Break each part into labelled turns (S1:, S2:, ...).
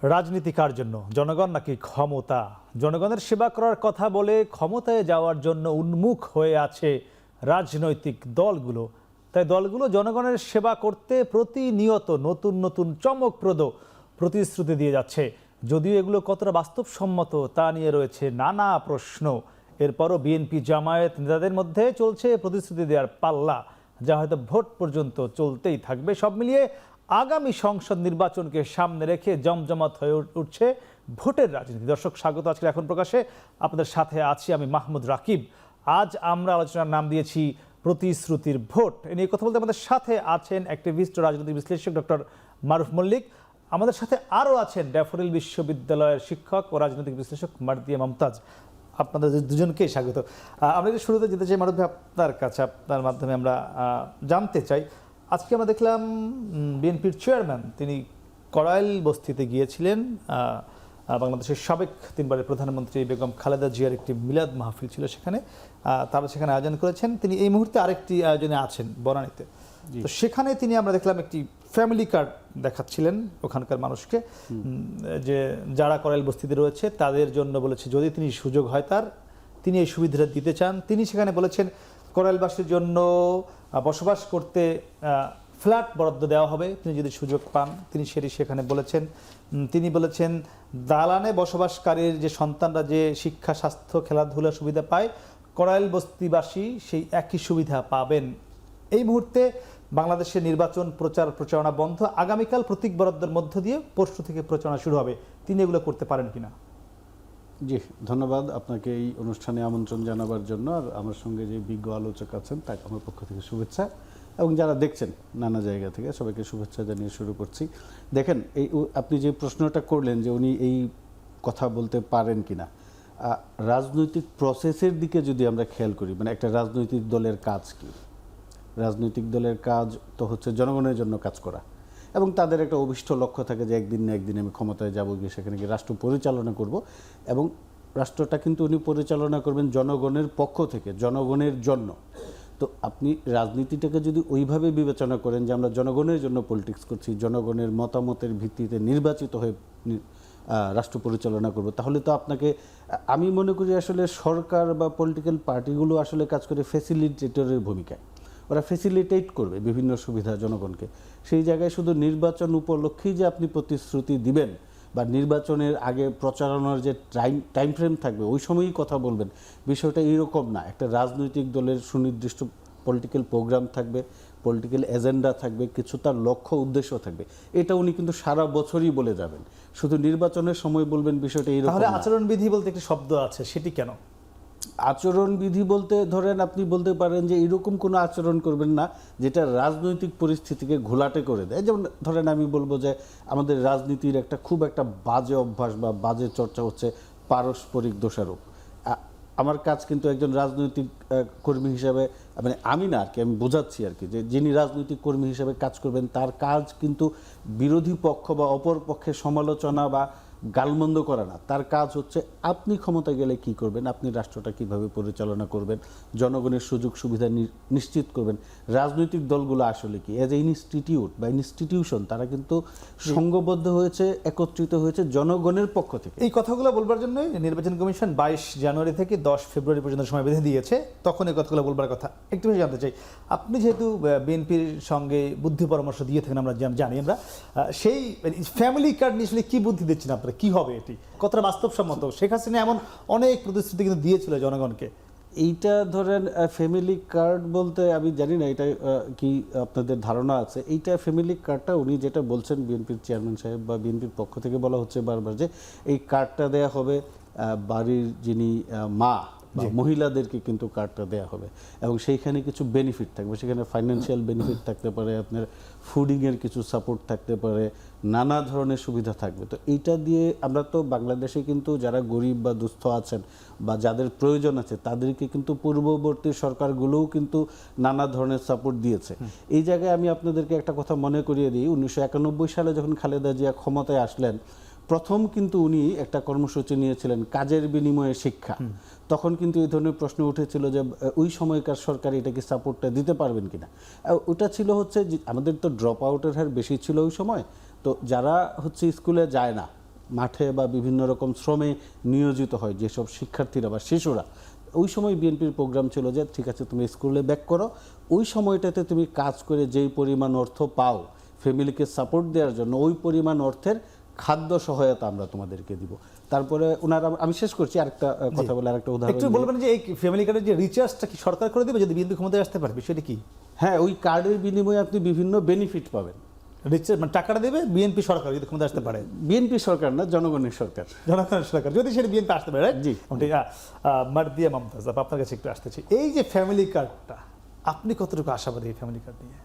S1: রাজনীতি কার জন্য, জনগণ নাকি ক্ষমতা? জনগণের সেবা করার কথা বলে ক্ষমতায় যাওয়ার জন্য উন্মুখ হয়ে আছে রাজনৈতিক দলগুলো। তাই দলগুলো জনগণের সেবা করতে প্রতিনিয়ত নতুন নতুন চমকপ্রদ প্রতিশ্রুতি দিয়ে যাচ্ছে। যদিও এগুলো কতটা বাস্তবসম্মত তা নিয়ে রয়েছে নানা প্রশ্ন। এরপরও বিএনপি জামায়াত নেতাদের মধ্যে চলছে প্রতিশ্রুতি দেওয়ার পাল্লা, যা হয়তো ভোট পর্যন্ত চলতেই থাকবে। সব মিলিয়ে আগামী সংসদ নির্বাচনকে সামনে রেখে জমজমাট হয়ে উঠছে ভোটের রাজনীতি। দর্শক, স্বাগত আজকের এখন প্রকাশে। আপনাদের সাথে আছি আমি মাহমুদ রাকিব। আজ আমরা আলোচনার নাম দিয়েছি প্রতিশ্রুতির ভোট। এ নিয়ে কথা বলতে আমাদের সাথে আছেন অ্যাক্টিভিস্ট ও রাজনৈতিক বিশ্লেষক ডক্টর মারুফ মল্লিক। আমাদের সাথে আরও আছেন ড্যাফোডিল বিশ্ববিদ্যালয়ের শিক্ষক ও রাজনৈতিক বিশ্লেষক মার্দিয়া মমতাজ। আপনাদের দুজনকেই স্বাগত। আমরা শুরুতে যেতে চাই মারুফ ভাই, আপনার কাছে। আপনার মাধ্যমে আমরা জানতে চাই, আজকে আমরা দেখলাম বিএনপির চেয়ারম্যান তিনি কড়াইল বস্তিতে গিয়েছিলেন। বাংলাদেশের সাবেক 3 বারের প্রধানমন্ত্রী বেগম খালেদা জিয়ার একটি মিলাদ মাহফিল ছিল, সেখানে তারা সেখানে আয়োজন করেছেন। তিনি এই মুহূর্তে আরেকটি আয়োজনে আছেন বনানীতে। তো সেখানে তিনি আমরা দেখলাম একটি ফ্যামিলি কার্ড দেখাচ্ছিলেন ওখানকার মানুষকে, যে যারা কড়াইল বস্তিতে রয়েছে তাদের জন্য বলেছে যদি তিনি সুযোগ হয় তিনি এই সুবিধাটা দিতে চান। তিনি সেখানে বলেছেন কড়াইলবাসীর জন্য বসবাস করতে ফ্ল্যাট বরাদ্দ দেওয়া হবে তিনি যদি সুযোগ পান। তিনি সেখানে বলেছেন, তিনি বলেছেন দালানে বসবাসকারীর যে সন্তানরা যে শিক্ষা, স্বাস্থ্য, খেলাধুলা সুবিধা পায়, কড়াইল বস্তিবাসী সেই একই সুবিধা পাবেন। এই মুহূর্তে বাংলাদেশের নির্বাচন প্রচারণা বন্ধ। আগামীকাল প্রতীক বরাদ্দের মধ্য দিয়ে পরশু থেকে প্রচারণা শুরু হবে। তিনি এগুলো করতে পারেন কিনা?
S2: জি, ধন্যবাদ আপনাকে এই অনুষ্ঠানে আমন্ত্রণ জানাবার জন্য। আর আমার সঙ্গে যে বিজ্ঞ আলোচক আছেন তাকে আমার পক্ষ থেকে শুভেচ্ছা, এবং যারা দেখছেন নানা জায়গা থেকে সবাইকে শুভেচ্ছা জানিয়ে শুরু করছি। দেখেন, এই আপনি যে প্রশ্নটা করলেন যে উনি এই কথা বলতে পারেন কিনা, রাজনৈতিক প্রসেসের দিকে যদি আমরা খেয়াল করি, মানে একটা রাজনৈতিক দলের কাজ কি? রাজনৈতিক দলের কাজ তো হচ্ছে জনগণের জন্য কাজ করা, এবং তাদের একটা অভিষ্ট লক্ষ্য থাকে যে একদিন না একদিন আমি ক্ষমতায় যাব, গিয়ে সেখানে গিয়ে রাষ্ট্র পরিচালনা করব। এবং রাষ্ট্রটা কিন্তু উনি পরিচালনা করবেন জনগণের পক্ষ থেকে, জনগণের জন্য। তো আপনি রাজনীতিটাকে যদি ওইভাবে বিবেচনা করেন যে আমরা জনগণের জন্য পলিটিক্স করছি, জনগণের মতামতের ভিত্তিতে নির্বাচিত হয়ে রাষ্ট্র পরিচালনা করব, তাহলে তো আপনাকে, আমি মনে করি আসলে সরকার বা পলিটিক্যাল পার্টিগুলো আসলে কাজ করে ফ্যাসিলিটেটরের ভূমিকায়। ওরা ফ্যাসিলিটেট করবে বিভিন্ন সুবিধা জনগণকে। সেই জায়গায় শুধু নির্বাচন উপলক্ষেই যে আপনি প্রতিশ্রুতি দিবেন বা নির্বাচনের আগে প্রচারণার যে টাইম ফ্রেম থাকবে ওই সময়ই কথা বলবেন, বিষয়টা এইরকম না। একটা রাজনৈতিক দলের সুনির্দিষ্ট পলিটিক্যাল প্রোগ্রাম থাকবে, পলিটিক্যাল এজেন্ডা থাকবে, কিছু তার লক্ষ্য উদ্দেশ্য থাকবে। এটা উনি কিন্তু সারা বছরই বলে যাবেন, শুধু নির্বাচনের সময় বলবেন, বিষয়টা এইরকম।
S1: তাহলে আচরণবিধি বলতে একটি শব্দ আছে, সেটি কেন?
S2: আচরণবিধি বলতে ধরেন আপনি বলতে পারেন যে এরকম কোনো আচরণ করবেন না যেটা রাজনৈতিক পরিস্থিতিকে ঘোলাটে করে দেয়। যেমন ধরেন আমি বলবো যে আমাদের রাজনীতির খুব একটা বাজে অভ্যাস বা বাজে চর্চা হচ্ছে পারস্পরিক দোষারোপ। আমার কাজ কিন্তু একজন রাজনৈতিক কর্মী হিসাবে, মানে আমি না আর কি, আমি বোঝাচ্ছি আর কি, যে যিনি রাজনৈতিক কর্মী হিসাবে কাজ করবেন তার কাজ কিন্তু বিরোধী পক্ষ বা অপর পক্ষের সমালোচনা বা গালমন্দ করা না। তার কাজ হচ্ছে আপনি ক্ষমতা গেলে কি করবেন, আপনি রাষ্ট্রটা কিভাবে পরিচালনা করবেন, জনগণের সুযোগ সুবিধা নিশ্চিত করবেন। রাজনৈতিক দলগুলো আসলে কি এজ এ ইনস্টিটিউট বা ইনস্টিটিউশন, তারা কিন্তু সংঘবদ্ধ হয়েছে, একত্রিত হয়েছে জনগণের পক্ষ থেকে।
S1: এই কথাগুলো বলবার জন্যই নির্বাচন কমিশন 22 জানুয়ারি থেকে 10 ফেব্রুয়ারি পর্যন্ত সময় বেঁধে দিয়েছে। তখন এই কথাগুলো বলবার কথা। একটু বেশি জানতে চাই, আপনি যেহেতু বিএনপির সঙ্গে বুদ্ধি পরামর্শ দিয়ে থাকেন, আমরা জানি, আমরা সেই ফ্যামিলি কার্ড নিয়ে আসলে কি বুদ্ধি দিচ্ছেন আপনারা? কি হবে এটি, কতটা বাস্তবসম্মত? শেখ হাসিনা এমন অনেক প্রতিশ্রুতি কিন্তু দিয়েছিল জনগণকে।
S2: এইটা ধরেন ফ্যামিলি কার্ড বলতে আমি জানি না এটা কি আপনাদের ধারণা আছে। এইটা ফ্যামিলি কার্ডটা উনি যেটা বলছেন বিএনপির চেয়ারম্যান সাহেব বা বিএনপির পক্ষ থেকে বলা হচ্ছে বারবার যে এই কার্ডটা দেয়া হবে বাড়ির যিনি মা বা মহিলাদেরকে কিন্তু কার্ডটা দেওয়া হবে, এবং সেইখানে কিছু বেনিফিট থাকবে। সেখানে ফাইন্যান্সিয়াল বেনিফিট থাকতে পারে, আপনার ফুডিংয়ের কিছু সাপোর্ট থাকতে পারে, নানা ধরনের সুবিধা থাকবে। তো এইটা দিয়ে আমরা তো বাংলাদেশে কিন্তু যারা গরিব বা দুস্থ আছেন বা যাদের প্রয়োজন আছে তাদেরকে কিন্তু পূর্ববর্তী সরকারগুলোও কিন্তু নানা ধরনের সাপোর্ট দিয়েছে। এই জায়গায় আমি আপনাদেরকে একটা কথা মনে করিয়ে দিই, 1991 সালে যখন খালেদা জিয়া ক্ষমতায় আসলেন, প্রথম কিন্তু উনি একটা কর্মসূচি নিয়েছিলেন কাজের বিনিময়ে শিক্ষা। তখন কিন্তু এই ধরনের প্রশ্ন উঠেছিল যে ওই সময়কার সরকার এটাকে সাপোর্টটা দিতে পারবেন কিনা। ওটা ছিল হচ্ছে আমাদের তো ড্রপ আউটের হার বেশি ছিল ওই সময়। তো যারা হচ্ছে স্কুলে যায় না, মাঠে বা বিভিন্ন রকম শ্রমে নিয়োজিত হয় যেসব শিক্ষার্থীরা বা শিশুরা, ওই সময় বিএনপির প্রোগ্রাম ছিল যে ঠিক আছে তুমি স্কুলে ব্যাক করো, ওই সময়টাতে তুমি কাজ করে যেই পরিমাণ অর্থ পাও ফ্যামিলিকে সাপোর্ট দেওয়ার জন্য ওই পরিমাণ অর্থের খাদ্য সহায়তা আমরা তোমাদেরকে দিব। তারপরে ওনারা, আমি শেষ করছি আরেকটা কথা বলে আরেকটা উদাহরণ
S1: একটু বলবেন যে এই ফ্যামিলি কার্ডের যে রিচার্জটা কি সরকার করে দেবে যদি বিএনপি ক্ষমতায় আসতে পারে, বিষয়টি কি?
S2: হ্যাঁ, ওই কার্ডের বিনিময়ে আপনি বিভিন্ন বেনিফিট পাবেন।
S1: রিচার্জ মানে টাকাটা দেবে বিএনপি সরকার যদি ক্ষমতায় আসতে পারে।
S2: বিএনপি সরকার না, জনগণের সরকার।
S1: জনগণের সরকার যদি সেটা বিএনপি আসতে পারে,
S2: জি।
S1: মারদিয়া মমতাজ আপনার কাছে একটু আসতেছি, এই যে ফ্যামিলি কার্ডটা আপনি কতটুকু আশাবাদী এই ফ্যামিলি কার্ড নিয়ে?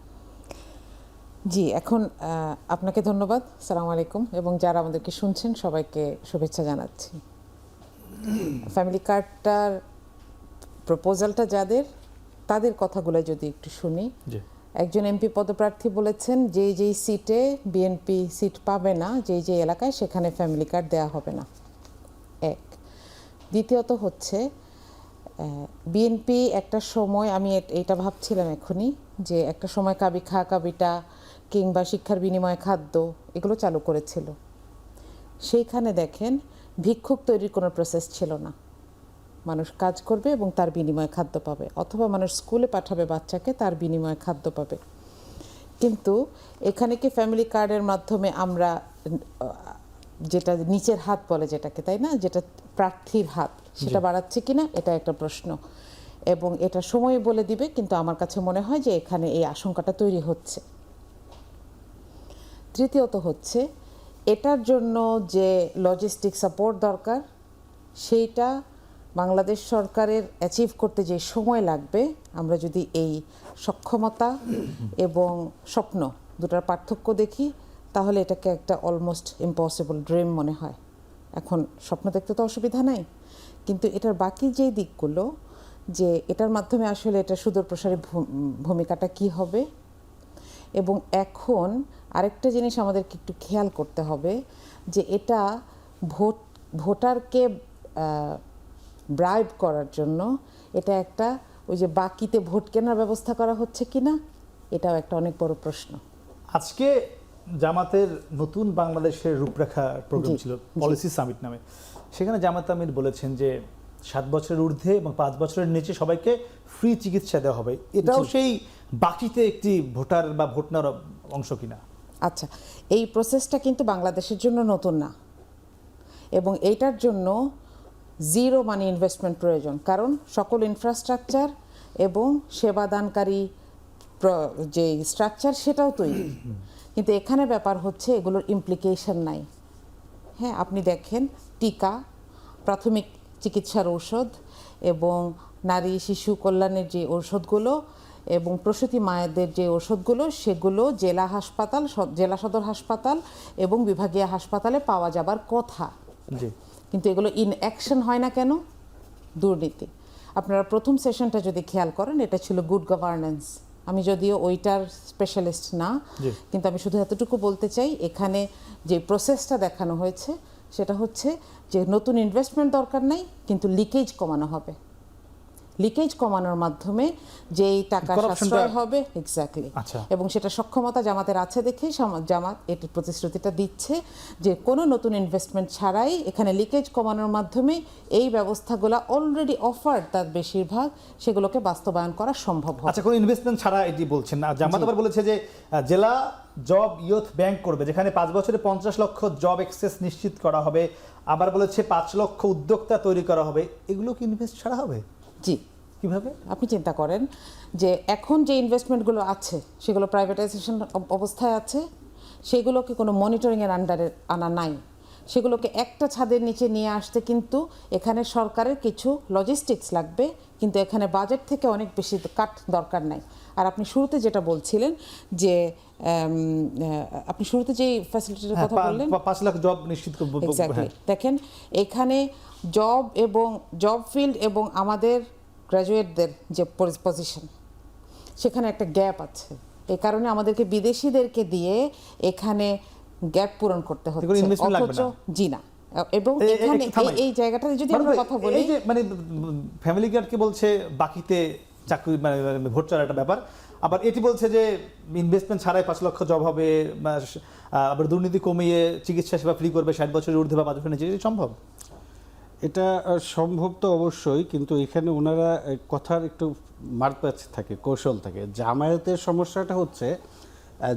S3: জি, এখন আপনাকে ধন্যবাদ, সালাম আলাইকুম, এবং যারা আমাদেরকে শুনছেন সবাইকে শুভেচ্ছা জানাচ্ছি। ফ্যামিলি কার্ডটার প্রপোজালটা যাদের, তাদের কথাগুলো যদি একটু শুনি।
S1: জি।
S3: একজন এমপি পদপ্রার্থী বলেছেন যেই সিটে বিএনপি সিট পাবে না, যেই এলাকায়, সেখানে ফ্যামিলি কার্ড দেওয়া হবে না। এক। দ্বিতীয়ত হচ্ছে বিএনপি একটা সময়, আমি এটা ভাবছিলাম এখনই, যে একটা সময় কাবি খা কাবিটা কিংবা শিক্ষার বিনিময়ে খাদ্য এগুলো চালু করেছিল। সেইখানে দেখেন ভিক্ষুক তৈরির কোনো প্রসেস ছিল না। মানুষ কাজ করবে এবং তার বিনিময়ে খাদ্য পাবে, অথবা মানুষ স্কুলে পাঠাবে বাচ্চাকে, তার বিনিময়ে খাদ্য পাবে। কিন্তু এখানে কি ফ্যামিলি কার্ডের মাধ্যমে আমরা যেটা নিচের হাত বলে যেটাকে, তাই না, যেটা প্রার্থীর হাত, সেটা বাড়াচ্ছে কিনা, এটা একটা প্রশ্ন, এবং এটা সময় বলে দিবে। কিন্তু আমার কাছে মনে হয় যে এখানে এই আশঙ্কাটা তৈরি হচ্ছে। তৃতীয়ত হচ্ছে এটার জন্য যে লজিস্টিক সাপোর্ট দরকার, সেইটা বাংলাদেশ সরকারের অ্যাচিভ করতে যে সময় লাগবে, আমরা যদি এই সক্ষমতা এবং স্বপ্ন দুটার পার্থক্য দেখি, তাহলে এটাকে একটা অলমোস্ট ইম্পসিবল ড্রিম মনে হয়। এখন স্বপ্ন দেখতে তো অসুবিধা নাই, কিন্তু এটার বাকি যে দিকগুলো, যে এটার মাধ্যমে আসলে এটা সুদূরপ্রসারী ভূমিকাটা কি হবে। এবং এখন আরেকটা জিনিস আমাদেরকে একটু খেয়াল করতে হবে, যে এটা ভোটারকে ব্রাইব করার জন্য এটা একটা, ওই যে বাকিতে ভোট কেনার ব্যবস্থা করা হচ্ছে কিনা, এটাও একটা অনেক বড় প্রশ্ন।
S1: আজকে জামাতের নতুন বাংলাদেশের রূপরেখা প্রোগ্রাম ছিল, পলিসি সামিট নামে। সেখানে জামাত আমির বলেছেন যে 7 বছরের ঊর্ধ্বে এবং 5 বছরের নিচে সবাইকে ফ্রি চিকিৎসা দেওয়া হবে। এটাও সেই বাকিতে একটি ভোটার বা ভোট নেওয়ার অংশ কিনা?
S3: আচ্ছা, এই প্রসেসটা কিন্তু বাংলাদেশের জন্য নতুন না, এবং এইটার জন্য জিরো মানি ইনভেস্টমেন্ট প্রয়োজন, কারণ সকল ইনফ্রাস্ট্রাকচার এবং সেবাদানকারী যে স্ট্রাকচার সেটাও তৈরি। কিন্তু এখানে ব্যাপার হচ্ছে এগুলোর ইমপ্লিকেশন নাই। হ্যাঁ, আপনি দেখেন টিকা, প্রাথমিক চিকিৎসার ঔষধ এবং নারী শিশু কল্যাণের যে ঔষধগুলো এবং প্রসূতি মায়েদের যে ওষুধগুলো, সেগুলো জেলা হাসপাতাল, জেলা সদর হাসপাতাল এবং বিভাগীয় হাসপাতালে পাওয়া যাবার কথা।
S1: জি।
S3: কিন্তু এগুলো ইন অ্যাকশন হয় না কেন? দুর্নীতি। আপনারা প্রথম সেশনটা যদি খেয়াল করেন, এটা ছিল গুড গভর্নেন্স। আমি যদিও ওইটার স্পেশালিস্ট না, কিন্তু আমি শুধু এতটুকু বলতে চাই, এখানে যে প্রসেসটা দেখানো হয়েছে সেটা হচ্ছে যে নতুন ইনভেস্টমেন্ট দরকার নাই, কিন্তু লিকেজ কমানো হবে। লিকেজ কমানোর মাধ্যমে যেই টাকা সাশ্রয় হবে, এক্স্যাক্টলি, এবং সেটা সক্ষমতা জামাতের আছে দেখেই জামাত এটির প্রতিশ্রুতিটা দিচ্ছে যে কোনো নতুন ইনভেস্টমেন্ট ছাড়াই এখানে লিকেজ কমানোর মাধ্যমে এই ব্যবস্থাগুলো অলরেডি অফার্ড, তার বেশিরভাগ সেগুলোকে বাস্তবায়ন করা সম্ভব হবে।
S1: আচ্ছা, কোনো ইনভেস্টমেন্ট ছাড়া এটি বলছেন না। জামাত আবার বলেছে যে জেলা জব ইয়ুথ ব্যাংক করবে, যেখানে 5 বছরে 50 লক্ষ জব এক্সেস নিশ্চিত করা হবে। আবার বলেছে 5 লক্ষ উদ্যোক্তা তৈরি করা হবে। এগুলো কি ইনভেস্ট ছাড়া হবে?
S3: জি।
S1: কিভাবে?
S3: আপনি চিন্তা করেন যে এখন যে ইনভেস্টমেন্টগুলো আছে সেগুলো প্রাইভেটাইজেশন অবস্থায় আছে, সেগুলোকে কোনো মনিটরিংয়ের আন্ডারে আনা নাই। সেগুলোকে একটা ছাদের নিচে নিয়ে আসতে কিন্তু এখানে সরকারের কিছু লজিস্টিক্স লাগবে, কিন্তু এখানে বাজেট থেকে অনেক বেশি কাট দরকার নাই। আর আপনি শুরুতে যেটা বলছিলেন যে আপনি শুরুতে যে ফ্যাসিলিটির কথা বললেন,
S1: 5 লাখ জব নিশ্চিত করবে।
S3: দেখেন এখানে জব এবং জব ফিল্ড এবং আমাদের গ্র্যাজুয়েটদের যে পজিশন, সেখানে একটা গ্যাপ আছে। এই কারণে আমাদেরকে বিদেশিদেরকে দিয়ে এখানে গ্যাপ পূরণ করতে হচ্ছে, অথচ জি না। এবং এখানে এই জায়গাটাতে যদি আমরা কথা বলি,
S1: এই যে মানে ফ্যামিলি কার্ডকে বলছে বাকিতে চাকরি মানে ভোট চাওয়ার একটা ব্যাপার। আবার এটি বলছে যে ইনভেস্টমেন্ট ছাড়াই 5 লক্ষ জব হবে, আবার দুর্নীতি কমিয়ে চিকিৎসা সেবা ফ্রি করবে 60 বছরের ঊর্ধ্বে বা 5 বছরের নিচে, এটি সম্ভব?
S2: এটা সম্ভব তো অবশ্যই, কিন্তু এখানে ওনারা কথার একটু মারপ্যাচ থাকে, কৌশল থাকে। জামায়াতের সমস্যাটা হচ্ছে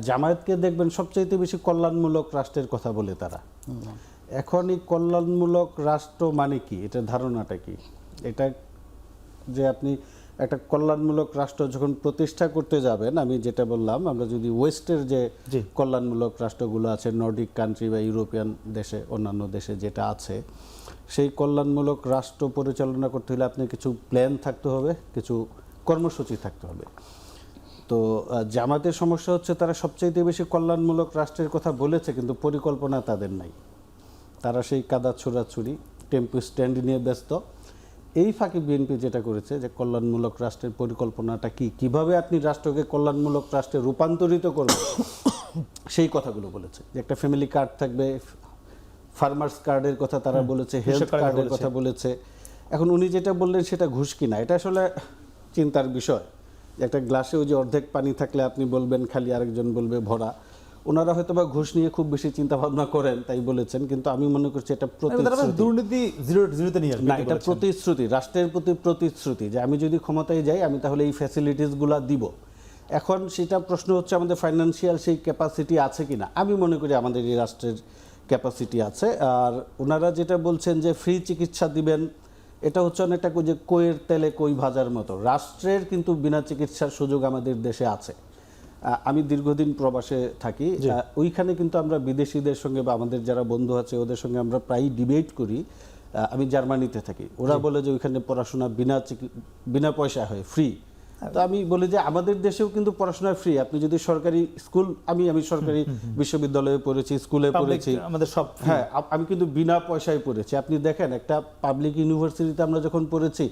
S2: জামায়াতকে দেখবেন সবচাইতে বেশি কল্যাণমূলক রাষ্ট্রের কথা বলে তারা। এখন এই কল্যাণমূলক রাষ্ট্র মানে কি, এটা ধারণাটা কি? এটা যে আপনি একটা কল্যাণমূলক রাষ্ট্র যখন প্রতিষ্ঠা করতে যাবেন, আমি যেটা বললাম, আমরা যদি ওয়েস্টের যে
S1: জি।
S2: কল্যাণমূলক রাষ্ট্রগুলো আছে, নর্ডিক কান্ট্রি বা ইউরোপিয়ান দেশে, অন্যান্য দেশে যেটা আছে, সেই কল্যাণমূলক রাষ্ট্র পরিচালনা করতে হলে আপনার কিছু প্ল্যান থাকতে হবে, কিছু কর্মসূচি থাকতে হবে। তো জামাতের সমস্যা হচ্ছে তারা সবচাইতে বেশি কল্যাণমূলক রাষ্ট্রের কথা বলেছে, কিন্তু পরিকল্পনা তাদের নাই। তারা সেই কাদা ছোড়াছুড়ি, টেম্পো স্ট্যান্ড নিয়ে ব্যস্ত। এই ফাঁকে বিএনপি যেটা করেছে যে কল্যাণমূলক রাষ্ট্রের পরিকল্পনাটা কি, কিভাবে আপনি রাষ্ট্রকে কল্যাণমূলক রাষ্ট্রে রূপান্তরিত করবেন, সেই কথাগুলো বলেছে। যে একটা ফ্যামিলি কার্ড থাকবে, ফার্মার্স কার্ডের কথা তারা বলেছে, হেলথ কার্ডের কথা বলেছে। এখন উনি যেটা বললেন সেটা ঘুষ কিনা, এটা আসলে চিন্তার বিষয়। যে একটা গ্লাসে ওই যে অর্ধেক পানি থাকলে আপনি বলবেন খালি, আরেকজন বলবে ভরা। ওনারা হয়তো বা ঘুষ নিয়ে খুব বেশি চিন্তা ভাবনা করেন তাই বলেছেন, কিন্তু আমি মনে করছি এটা প্রতিশ্রুতি।
S1: দুর্নীতি জিরোতে নিয়ে আসবে,
S2: না, এটা প্রতিশ্রুতি, রাষ্ট্রের প্রতি প্রতিশ্রুতি যে আমি যদি ক্ষমতায় যাই আমি তাহলে এই ফ্যাসিলিটিসগুলো দিব। এখন সেটা প্রশ্ন হচ্ছে আমাদের ফাইন্যান্সিয়াল সেই ক্যাপাসিটি আছে কিনা। আমি মনে করি আমাদের এই রাষ্ট্রের ক্যাপাসিটি আছে। আর ওনারা যেটা বলছেন যে ফ্রি চিকিৎসা দিবেন, এটা হচ্ছে অনেকটা যে কইয়ের তেলে কই ভাজার মতো। রাষ্ট্রের কিন্তু বিনা চিকিৎসার সুযোগ আমাদের দেশে আছে। আমি দীর্ঘদিন প্রবাসে থাকি, ওইখানে কিন্তু আমরা বিদেশিদের সঙ্গে বা আমাদের যারা বন্ধু আছে ওদের সঙ্গে আমরা প্রায়ই ডিবেট করি। আমি জার্মানিতে থাকি, ওরা বলে যে ওইখানে পড়াশোনা বিনা পয়সা হয়, ফ্রি। তো আমি বলি যে আমাদের দেশেও কিন্তু পড়াশোনা ফ্রি। আপনি যদি সরকারি স্কুল, আমি সরকারি বিশ্ববিদ্যালয়ে পড়েছি, স্কুলে পড়েছি,
S1: আমাদের সব,
S2: হ্যাঁ, আমি কিন্তু বিনা পয়সায় পড়েছি। আপনি দেখেন একটা পাবলিক ইউনিভার্সিটিতে আমরা যখন পড়েছি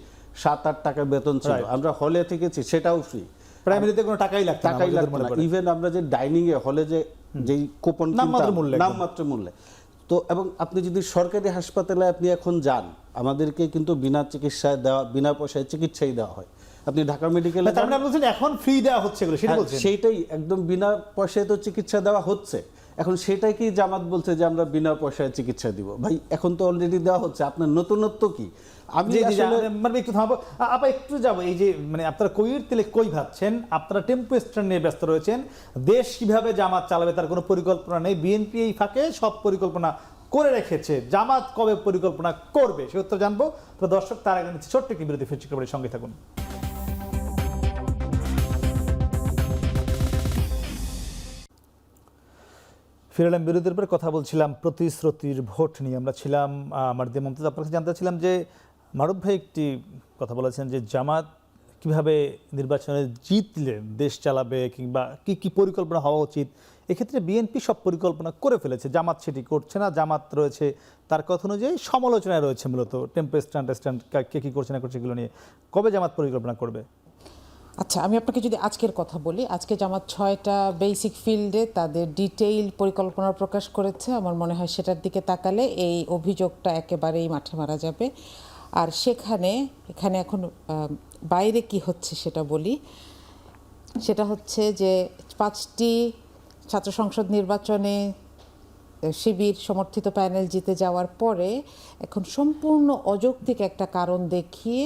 S2: 7-8 টাকা বেতন ছিল, আমরা হলে থেকেছি, সেটাও ফ্রি।
S1: প্রাইমারিতে কোনো টাকাই লাগতো না।
S2: ইভেন আমরা যে ডাইনিং এ হলে যেই কুপন নামমাত্র মূল্যে। তো এবং আপনি যদি সরকারি হাসপাতালে আপনি এখন যান, আমাদেরকে কিন্তু বিনা চিকিৎসায় দেওয়া, বিনা পয়সায় চিকিৎসাই দেওয়া হয়। আপনি ঢাকা মেডিকেলে
S1: এখন ফ্রি দেওয়া হচ্ছে,
S2: সেইটাই একদম বিনা পয়সায় তো চিকিৎসা দেওয়া হচ্ছে। এখন সেটাই কি জামাত বলছে যে আমরা বিনা পয়সায় চিকিৎসা দিব? ভাই, এখন তো অলরেডি দেওয়া হচ্ছে, আপনার নতুনত্ব কি? আমি
S1: একটু থামবো, একটু যাবো। এই যে মানে আপনারা কইয়ের তেলে কই ভাবছেন, আপনারা টেম্পো স্ট্যান্ড নিয়ে ব্যস্ত রয়েছেন, দেশ কিভাবে জামাত চালাবে তার কোনো পরিকল্পনা নেই। বিএনপি এই ফাঁকে সব পরিকল্পনা করে রেখেছে, জামাত কবে পরিকল্পনা করবে সে উত্তর জানবো। তো দর্শক, তার আগে নিচ্ছে ছোট্ট একটি বিরতি, ফিরছি, সঙ্গে থাকুন। ফিরলাম বিরোধীর পর, কথা বলছিলাম প্রতিশ্রুতির ভোট নিয়ে। আমরা ছিলাম আমার দিয়ে মমতাজ, আপনার কাছে জানতে ছিলাম যে মারুফ ভাই একটি কথা বলেছেন যে জামাত কিভাবে নির্বাচনে জিতলে দেশ চালাবে, কিংবা কি কি পরিকল্পনা হওয়া উচিত। এক্ষেত্রে বিএনপি সব পরিকল্পনা করে ফেলেছে, জামাত সেটি করছে না। জামাত রয়েছে তার কথা অনুযায়ী সমালোচনায় রয়েছে, মূলত টেম্পো স্ট্যান্ড কে কী করছে না করছে এগুলো নিয়ে। কবে জামাত পরিকল্পনা করবে?
S3: আচ্ছা, আমি আপনাকে যদি আজকের কথা বলি, আজকে জামাত 6টা বেসিক ফিল্ডে তাদের ডিটেইল পরিকল্পনা প্রকাশ করেছে। আমার মনে হয় সেটার দিকে তাকালে এই অভিযোগটা একেবারেই মাঠে মারা যাবে। আর এখানে এখন বাইরে কি হচ্ছে সেটা বলি। সেটা হচ্ছে যে 5টি ছাত্র সংসদ নির্বাচনে শিবির সমর্থিত প্যানেল জিতে যাওয়ার পরে এখন সম্পূর্ণ অযৌক্তিক একটা কারণ দেখিয়ে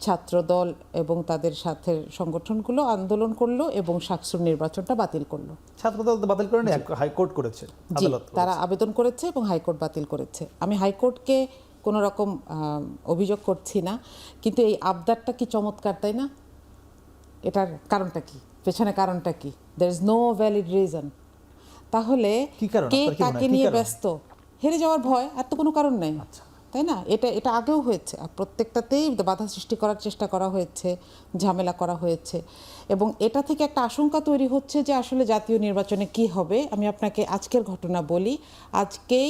S3: ছাত্রদল এবং তাদের সাথে সংগঠনগুলো আন্দোলন করলো এবং শাকসুর নির্বাচনটা বাতিল করলো।
S1: ছাত্রদল বাতিল করেনি, হাইকোর্ট করেছে,
S3: তারা আবেদন করেছে এবং হাইকোর্ট বাতিল করেছে। আমি হাইকোর্টকে কোনো রকম অভিযোগ করছি না, কিন্তু এই আবদারটা কি চমৎকার, তাই না? এটার কারণটা কি, পেছনে কারণটা কি? there is no valid reason। তাহলে কে কাকে নিয়ে ব্যস্ত? হেরে যাওয়ার ভয়, আর তো কোনো কারণ নেই, তাই না? এটা আগেও হয়েছে, আর প্রত্যেকটাতেই বাধা সৃষ্টি করার চেষ্টা করা হয়েছে, ঝামেলা করা হয়েছে, এবং এটা থেকে একটা আশঙ্কা তৈরি হচ্ছে যে আসলে জাতীয় নির্বাচনে কি হবে। আমি আপনাকে আজকের ঘটনা বলি। আজকেই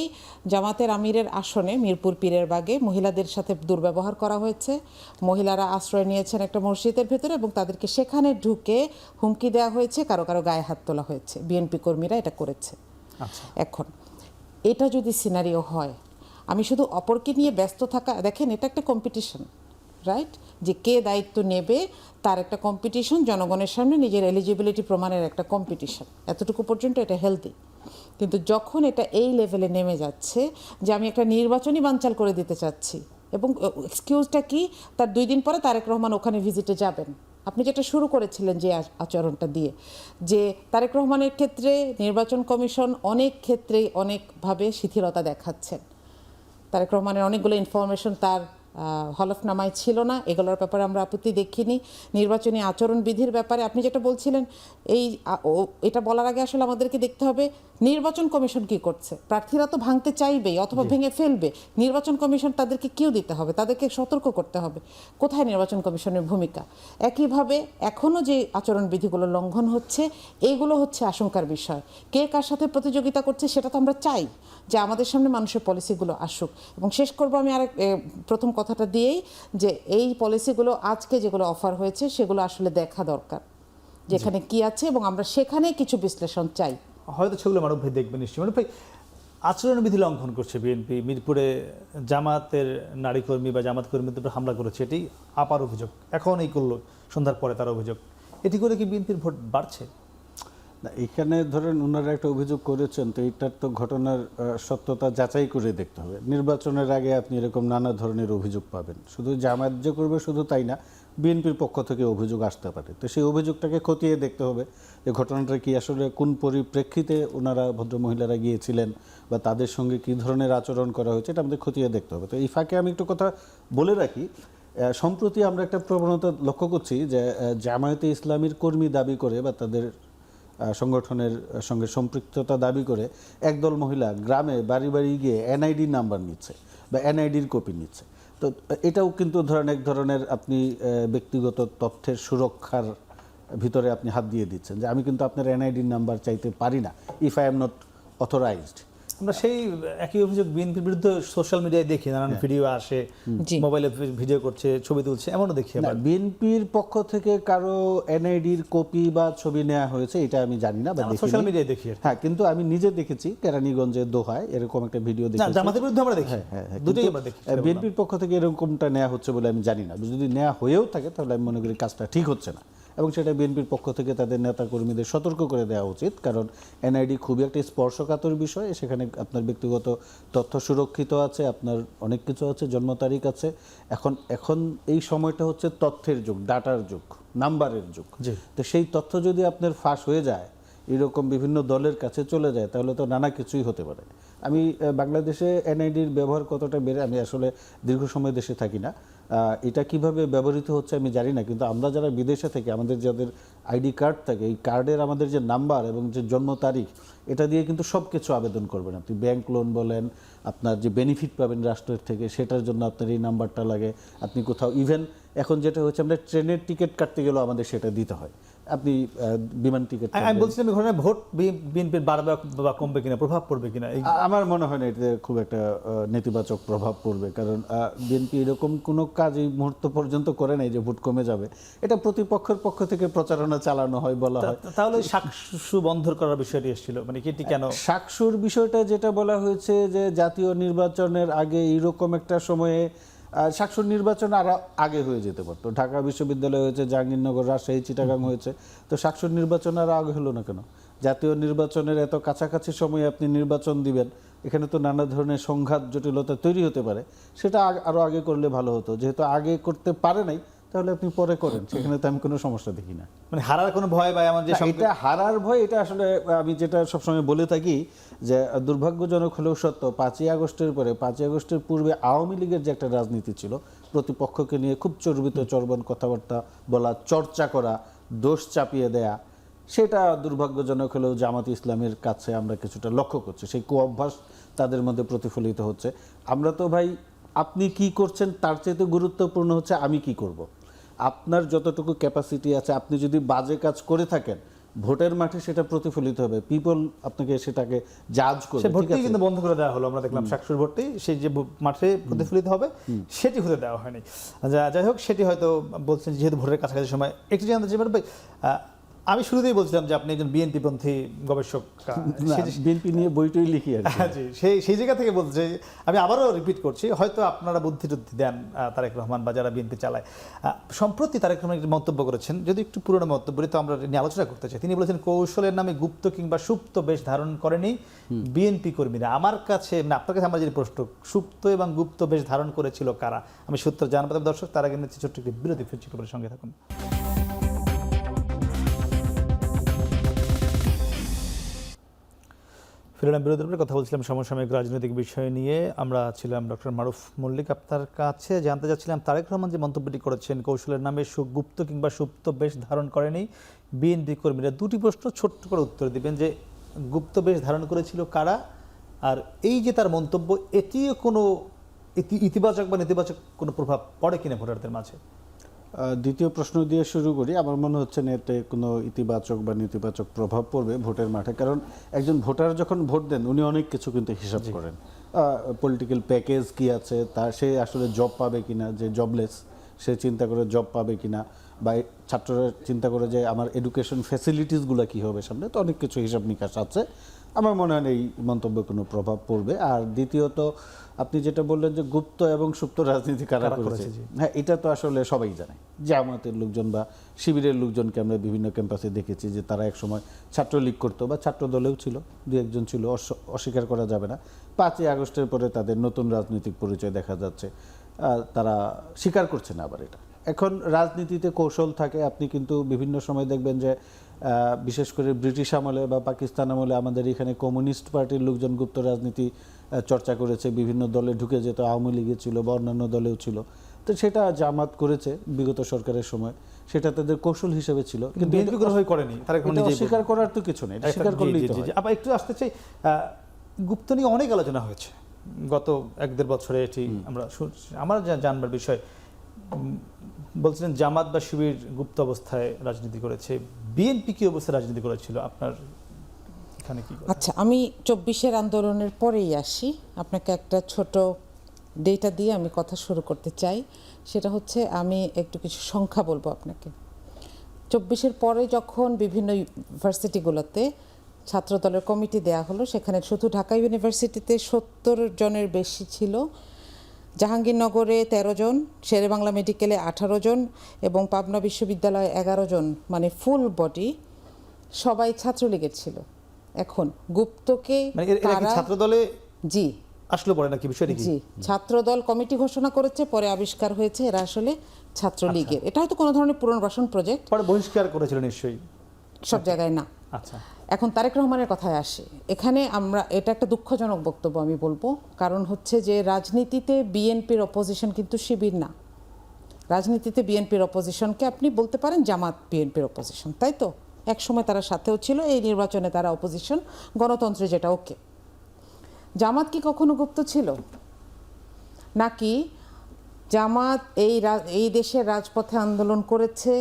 S3: জামাতের আমিরের আসনে মিরপুর পীরের বাগে মহিলাদের সাথে দুর্ব্যবহার করা হয়েছে। মহিলারা আশ্রয় নিয়েছেন একটা মসজিদের ভেতরে এবং তাদেরকে সেখানে ঢুকে হুমকি দেওয়া হয়েছে, কারো কারো গায়ে হাত তোলা হয়েছে। বিএনপি কর্মীরা এটা করেছে। এখন এটা যদি সিনারিও হয়, আমি শুধু অপরকে নিয়ে ব্যস্ত থাকা, দেখেন এটা একটা কম্পিটিশন, রাইট, যে কে দায়িত্ব নেবে তার একটা কম্পিটিশন, জনগণের সামনে নিজের এলিজিবিলিটি প্রমাণের একটা কম্পিটিশন, এতটুকু পর্যন্ত এটা হেলদি। কিন্তু যখন এটা এই লেভেলে নেমে যাচ্ছে যে আমি একটা নির্বাচনই বানচাল করে দিতে চাচ্ছি, এবং এক্সকিউজটা কি, তার 2 দিন পরে তারেক রহমান ওখানে ভিজিটে যাবেন। আপনি যেটা শুরু করেছিলেন যে আচরণটা দিয়ে, যে তারেক রহমানের ক্ষেত্রে নির্বাচন কমিশন অনেক ক্ষেত্রেই অনেকভাবে শিথিলতা দেখাচ্ছেন। তারেক রহমানের অনেকগুলো ইনফরমেশন তার হলফনামায় ছিল না, এগুলোর ব্যাপারে আমরা আপত্তি দেখিনি। নির্বাচনী আচরণবিধির ব্যাপারে আপনি যেটা বলছিলেন, এটা বলার আগে আসলে আমাদেরকে দেখতে হবে নির্বাচন কমিশন কি করছে। প্রার্থীরা তো ভাঙতে চাইবেই অথবা ভেঙে ফেলবে, নির্বাচন কমিশন তাদেরকে কিউ দিতে হবে, তাদেরকে সতর্ক করতে হবে। কোথায় নির্বাচন কমিশনের ভূমিকা? একইভাবে এখনও যে আচরণবিধিগুলো লঙ্ঘন হচ্ছে, এইগুলো হচ্ছে আশঙ্কার বিষয়। কে কার সাথে প্রতিযোগিতা করছে সেটা তো আমরা চাই যে আমাদের সামনে মানুষের পলিসিগুলো আসুক। এবং শেষ করবো আমি প্রথম কথাটা দিয়েই, যে এই পলিসিগুলো আজকে যেগুলো অফার হয়েছে সেগুলো আসলে দেখা দরকার, যেখানে কি আছে, এবং আমরা সেখানে কিছু বিশ্লেষণ চাই।
S1: হয়তো সেগুলো মানব ভাই দেখবেন নিশ্চয়ই। মানব ভাই, আচরণবিধি লঙ্ঘন করছে বিএনপি, মিরপুরে জামাতের নারী কর্মী বা জামাত কর্মীদের উপর হামলা করেছে, এটি আপার অভিযোগ, এখন এই করলো সন্ধ্যার পরে তার অভিযোগ, এটি করে কি বিএনপির ভোট বাড়ছে?
S2: না, এখানে ধরেন ওনারা একটা অভিযোগ করেছেন, তো এইটার তো ঘটনার সত্যতা যাচাই করে দেখতে হবে। নির্বাচনের আগে আপনি এরকম নানা ধরনের অভিযোগ পাবেন, শুধু জামায়াত যে করবে শুধু তাই না, বিএনপির পক্ষ থেকে অভিযোগ আসতে পারে। তো সেই অভিযোগটাকে খতিয়ে দেখতে হবে যে ঘটনাটা কি আসলে কোন পরিপ্রেক্ষিতে ওনারা ভদ্রমহিলারা গিয়েছিলেন বা তাদের সঙ্গে কী ধরনের আচরণ করা হয়েছে, এটা আমাদের খতিয়ে দেখতে হবে। তো এই ফাঁকে আমি একটু কথা বলে রাখি, সম্প্রতি আমরা একটা প্রবণতা লক্ষ্য করছি যে জামায়াতে ইসলামীর কর্মী দাবি করে বা তাদের সংগঠনের সঙ্গে সম্পৃক্ততা দাবি করে একদল মহিলা গ্রামে বাড়ি বাড়ি গিয়ে এনআইডি নাম্বার নিচ্ছে বা এনআইডির কপি নিচ্ছে। তো এটাও কিন্তু ধরেন এক ধরনের আপনি ব্যক্তিগত তথ্যের সুরক্ষার ভিতরে আপনি হাত দিয়ে দিচ্ছেন, যে আমি কিন্তু আপনার এনআইডির নাম্বার চাইতে পারি না if I am not authorised.
S1: আমরা সেই একই অভিযোগ বিএনপির বিরুদ্ধে সোশ্যাল মিডিয়ায় দেখি, নানান ভিডিও আসে, মোবাইলে ভিডিও করছে, ছবি তুলছে, এমনও দেখি।
S2: বিএনপির পক্ষ থেকে কারো এনআইডির কপি বা ছবি নেওয়া হয়েছে এটা আমি জানি না বা
S1: সোশ্যাল মিডিয়ায় দেখি।
S2: হ্যাঁ, কিন্তু আমি নিজে দেখেছি কেরানীগঞ্জের দোহায় এরকম একটা ভিডিও দেখেছি।
S1: জামাতের বিরুদ্ধে আমরা দেখি, দুটোই আমরা দেখি।
S2: বিএনপির পক্ষ থেকে এরকমটা নেওয়া হচ্ছে বলে আমি জানি না। যদি নেওয়া হয়েও থাকে তাহলে আমি মনে করি কাজটা ঠিক হচ্ছে না, এবং সেটা বিএনপির পক্ষ থেকে তাদের নেতা কর্মীদের সতর্ক করে দেওয়া উচিত। কারণ এনআইডি খুবই একটা স্পর্শকাতর বিষয়, সেখানে আপনার ব্যক্তিগত তথ্য সুরক্ষিত আছে, আপনার অনেক কিছু আছে, জন্ম তারিখ আছে। এখন এই সময়টা হচ্ছে তথ্যের যুগ, ডাটার যুগ, নাম্বারের যুগ। তো সেই তথ্য যদি আপনার ফাঁস হয়ে যায়, এরকম বিভিন্ন দলের কাছে চলে যায়, তাহলে তো নানা কিছুই হতে পারে। আমি বাংলাদেশে এনআইডির ব্যবহার কতটা বেড়ে, আমি আসলে দীর্ঘ সময় দেশে থাকি না, এটা কিভাবে ব্যবহৃত হচ্ছে আমি জানি না, কিন্তু আমরা যারা বিদেশে থাকি, আমাদের যাদের আইডি কার্ড থাকে, এই কার্ডের আমাদের যে নাম্বার এবং যে জন্ম তারিখ, এটা দিয়ে কিন্তু সব কিছু আবেদন করবেন। আপনি ব্যাংক লোন বলেন, আপনার যে বেনিফিট পাবেন রাষ্ট্রের থেকে, সেটার জন্য আপনার এই নাম্বারটা লাগে। আপনি কোথাও ইভেন এখন যেটা হচ্ছে, আমরা ট্রেনের টিকিট কাটতে গেলেও আমাদের সেটা দিতে হয়। আপনি বিমান টিকিট,
S1: আমি বলছিলাম এই ঘটনায় ভোট বিএনপির বাড়বে বা কমবে কিনা, প্রভাব পড়বে কিনা?
S2: আমার মনে হয় না এতে খুব একটা নেতিবাচক প্রভাব পড়বে, কারণ বিএনপি এরকম কোনো কাজ এই মুহূর্ত পর্যন্ত করে নাই যে ভোট কমে যাবে। এটা প্রতিপক্ষের পক্ষ থেকে প্রচারণা চালানো হয়, বলা হয়।
S1: তাহলে সাকসু বন্ধ করার বিষয়টি এসেছিল, মানে এটি কেন?
S2: সাকসুর বিষয়টা যেটা বলা হয়েছে যে জাতীয় নির্বাচনের আগে এইরকম একটা সময়ে, সাকসুর নির্বাচন আরো আগে হয়ে যেতে পারতো। ঢাকা বিশ্ববিদ্যালয় হয়েছে, জাহাঙ্গীরনগর, রাজশাহী, চিটাগাং হয়েছে, তো সাকসুর নির্বাচন আরো আগে হলো না কেন? জাতীয় নির্বাচনের এত কাছাকাছি সময়ে আপনি নির্বাচন দিবেন, এখানে তো নানা ধরনের সংঘাত জটিলতা তৈরি হতে পারে। সেটা আরো আগে করলে ভালো হতো। যেহেতু আগে করতে পারে নাই, তাহলে আপনি পরে করেন, সেখানে তো আমি কোনো সমস্যা দেখি না।
S1: মানে হারার কোনো ভয় বা এমন যে
S2: এটা হারার ভয়, এটা আসলে আমি যেটা সবসময় বলে থাকি যে দুর্ভাগ্যজনক হলেও সত্য, 5ই আগস্টের পরে, 5ই আগস্টের পূর্বে আওয়ামী লীগের যে একটা রাজনীতি ছিল, প্রতিপক্ষকে নিয়ে খুব চর্বিত চর্বণ কথাবার্তা বলা, চর্চা করা, দোষ চাপিয়ে দেয়া, সেটা দুর্ভাগ্যজনক হলেও জামাত ইসলামের কাছে আমরা কিছুটা লক্ষ্য করছি। সেই কুঅভ্যাস তাদের মধ্যে প্রতিফলিত হচ্ছে। আমরা তো ভাই, আপনি কি করছেন তার চাইতে গুরুত্বপূর্ণ হচ্ছে আমি কি করব। আপনার যতটুকু ক্যাপাসিটি আছে, আপনি যদি বাজে কাজ করে থাকেন, ভোটের মাঠে সেটা প্রতিফলিত হবে, পিপল আপনাকে সেটাকে জাজ করবে।
S1: ভোটটি কিন্তু বন্ধ করে দেওয়া হলো, আমরা দেখলাম সাকসুর ভোটটি, সেই যে মাঠে প্রতিফলিত হবে সেটি হতে দেওয়া হয়নি। যাই হোক, সেটি হয়তো বলছেন যেহেতু ভোটের কাছাকাছি সময়। একটু জানতে চাই ভাই, আমি শুরুতেই বলছিলাম যে আপনি একজন বিএনপি পন্থী গবেষক।
S2: বিএনপি নিয়ে বইটই লিখি আর কি।
S1: জি, সেই জায়গা থেকে বলতে চাই, আমি আবারও রিপিট করছি, হয়তো আপনারা বুদ্ধি টুদ্ধি দেন তারেক রহমান বা যারা বিএনপি চালায়। সম্প্রতি তারেক রহমান একটি মন্তব্য করেছেন, যদি একটু পুরনো মন্তব্য তো আমরা নিয়ে আলোচনা করতে চাই। তিনি বলেছেন কৌশলের নামে গুপ্ত কিংবা সুপ্ত বেশ ধারণ করেনি বিএনপি কর্মীরা। আমার কাছে মানে আপনার কাছে আমার যে প্রশ্ন, সুপ্ত এবং গুপ্ত বেশ ধারণ করেছিল কারা? আমি সূত্র জানাবো দর্শক, তার আগে নিচ্ছি ছোট্ট একটি বিরতি, ফিরছি খবরের সঙ্গে থাকুন। ফিরলাম বিরোধীর উপরে, কথা বলছিলাম সমসাময়িক রাজনৈতিক বিষয় নিয়ে। আমরা ছিলাম ডক্টর মারুফ মল্লিক। আপনার কাছে জানতে চাচ্ছিলাম তারেক রহমান যে মন্তব্যটি করেছেন কৌশলের নামে গুপ্ত কিংবা সুপ্ত বেশ ধারণ করেনি বিএনপি কর্মীরা, দুটি প্রশ্ন ছোট্ট করে উত্তর দিবেন যে গুপ্ত বেশ ধারণ করেছিল কারা, আর এই যে তার মন্তব্য এটিও কোনো ইতিবাচক বা নেতিবাচক কোনো প্রভাব পড়ে কিনা ভোটারদের মাঝে?
S2: দ্বিতীয় প্রশ্ন দিয়ে শুরু করি। আমার মনে হচ্ছে না এতে কোনো ইতিবাচক বা নেতিবাচক প্রভাব পড়বে ভোটের মাঠে, কারণ একজন ভোটার যখন ভোট দেন উনি অনেক কিছু কিন্তু হিসাব করেন। পলিটিক্যাল প্যাকেজ কি আছে, তার সে আসলে জব পাবে কিনা, যে জবলেস সে চিন্তা করে জব পাবে কিনা, বা ছাত্ররা চিন্তা করে যে আমার এডুকেশন ফ্যাসিলিটিসগুলো কী হবে সামনে, তো অনেক কিছু হিসাব নিকাশ আছে। আমার মনে হয় এই মন্তব্যে কোনো প্রভাব পড়বে। আর দ্বিতীয়ত আপনি যেটা বললেন যে গুপ্ত এবং সুপ্ত রাজনীতি কারা করেছে, হ্যাঁ এটা তো আসলে সবাই জানে। জামায়াতের লোকজন বা শিবিরের লোকজনকে আমরা বিভিন্ন ক্যাম্পাসে দেখেছি যে তারা একসময় ছাত্রলীগ করতো বা ছাত্র দলেও ছিল, দু একজন ছিল, অস্বীকার করা যাবে না। 5ই আগস্টের পরে তাদের নতুন রাজনৈতিক পরিচয় দেখা যাচ্ছে, তারা স্বীকার করছে না আবার এটা। এখন রাজনীতিতে কৌশল থাকে। আপনি কিন্তু বিভিন্ন সময় দেখবেন যে বিশেষ করে ব্রিটিশ আমলে বা পাকিস্তান আমলে আমাদের এখানে কমিউনিস্ট পার্টির লোকজন গুপ্ত রাজনীতি চর্চা করেছে, বিভিন্ন দলে ঢুকে যেত, আওয়ামী লীগে ছিল বা অন্যান্য দলেও ছিল। তো সেটা জামাত করেছে বিগত সরকারের সময়, সেটা তাদের কৌশল হিসেবে ছিল, কিন্তু
S1: বিএনপি গ্রহণ করেনি।
S2: স্বীকার করার তো কিছু নেই, স্বীকার করলেই তো হয়।
S1: আবার একটু আসতে চাই, গুপ্ত নিয়ে অনেক আলোচনা হয়েছে গত 1-1.5 বছরে, এটি আমরা আমার জানবার বিষয়। বলছিলেন জামাত বা শিবির গুপ্ত অবস্থায় রাজনীতি করেছে, বিএনপি কি অবস্থায় রাজনীতি করেছিল আপনার এখানে কি?
S3: আচ্ছা, আমি 24-এর আন্দোলনের পরেই আসি। আপনাকে একটা ছোট ডেটা দিয়ে আমি কথা শুরু করতে চাই। সেটা হচ্ছে, আমি একটু কিছু সংখ্যা বলবো আপনাকে। 24-এর পরে যখন বিভিন্ন ইউনিভার্সিটিগুলোতে ছাত্রদলের কমিটি দেয়া হলো, সেখানে শুধু ঢাকা ইউনিভার্সিটিতে 70 জনের বেশি ছিল, জাহাঙ্গীরনগরে 13 জন, শেরেবাংলা মেডিকেলে 18 জন এবং পাবনা বিশ্ববিদ্যালয়ে 11 জন, মানে ফুল বডি সবাই ছাত্রলীগের ছিল। এখন গুপ্তকে
S1: ছাত্রদলে
S3: জি
S1: আসলে পড়ে নাকি বিষয়টি?
S3: জি, ছাত্রদল কমিটি ঘোষণা করেছে, পরে আবিষ্কার হয়েছে এরা আসলে ছাত্রলীগের। এটা হয়তো কোনো ধরনের পুনর্বাসন প্রজেক্ট,
S1: পরে বহিষ্কার করেছিল নিশ্চয়ই,
S3: সব জায়গায় না।
S1: আচ্ছা,
S3: এখন তারেক রহমানের কথায় আসে। এখানে এটা একটা দুঃখজনক বক্তব্য আমি বলবো, কারণ হচ্ছে যে রাজনীতিতে বিএনপির অপোজিশন কিন্তু শিবির না। রাজনীতিতে বিএনপির অপোজিশনকে আপনি বলতে পারেন জামাত বিএনপির অপোজিশন, তাই তো? এক সময় তারা সাথেও ছিল, এই নির্বাচনে তারা অপোজিশন, গণতন্ত্রে যেটা ওকে। জামাত কি কখনো গুপ্ত ছিল? নাকি জামাত এই দেশের রাজপথে আন্দোলন করেছে,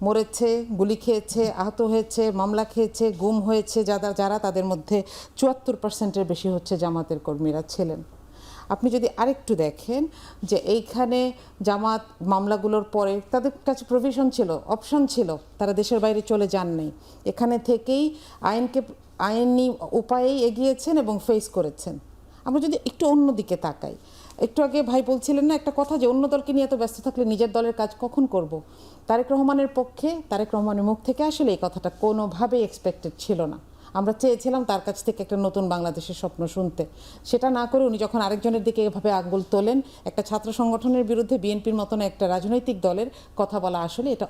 S3: মরেছে, গুলি খেয়েছে, আহত হয়েছে, মামলা খেয়েছে, গুম হয়েছে যারা, তাদের মধ্যে 74%-এর বেশি হচ্ছে জামাতের কর্মীরা ছিলেন। আপনি যদি আরেকটু দেখেন যে এইখানে জামাত মামলাগুলোর পরে তাদের কাছে প্রভিশন ছিল, অপশন ছিল, তারা দেশের বাইরে চলে যান নাই, এখানে থেকেই আইনি উপায়েই এগিয়েছেন এবং ফেস করেছেন। আমরা যদি একটু অন্যদিকে তাকাই, একটু আগে ভাই বলছিলেন না একটা কথা, যে অন্য দলকে নিয়ে এত ব্যস্ত থাকলে নিজের দলের কাজ কখন করব? তারেক রহমানের পক্ষে, তারেক রহমানের মুখ থেকে আসলে এই কথাটা কোনোভাবেই এক্সপেক্টেড ছিল না। আমরা চেয়েছিলাম তার কাছ থেকে একটা নতুন বাংলাদেশের স্বপ্ন শুনতে। সেটা না করে উনি যখন আরেকজনের দিকে এভাবে আঙুল তোলেন, একটা ছাত্র সংগঠনের বিরুদ্ধে বিএনপির মতন একটা রাজনৈতিক দলের কথা বলা, আসলে এটা